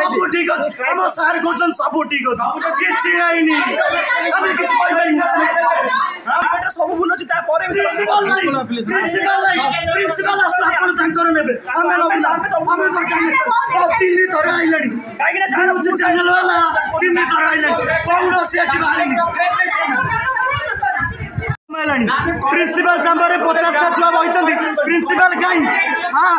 सब ठीक अच्छे आम सार कौन सब ठीक अच्छे सब भूल अच्छे प्रिंसिपाल तीन थर आइला चैनल वाला तीन थर आइला कौन प्रिंसिपल चैम्बर 50 टा छुआ बही प्रिंसिपल कहीं हाँ